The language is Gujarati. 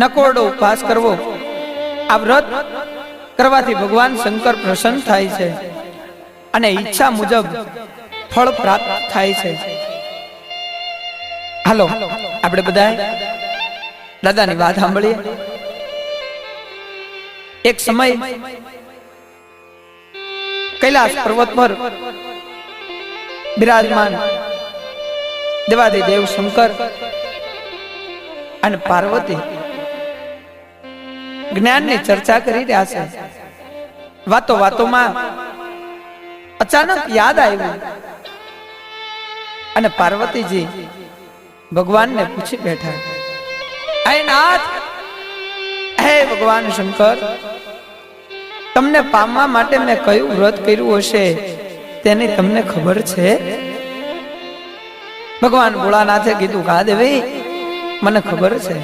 નકોરડો ઉપવાસ કરવો, આ વ્રત કરવાથી ભગવાન શંકર પ્રસન્ન થાય છે અને ઈચ્છા મુજબ ફળ પ્રાપ્ત થાય છે. હાલો આપણે બધા દાદાની વાત સાંભળીએ. એક સમય કૈલાસ પર્વત પર બિરાજમાન દેવાધિદેવ શંકર અને પાર્વતી જ્ઞાનની ચર્ચા કરી રહ્યા છે. વાતો વાતોમાં અચાનક યાદ આવ્યું અને પાર્વતીજી ભગવાનને પૂછી બેઠા, હે નાથ, હે ભગવાન શંકર, તમને પામવા માટે મેં કયું વ્રત કર્યું હશે તેની તમને ખબર છે? ભગવાન ભોળાનાથે કીધું, હા દેવી, મને ખબર છે.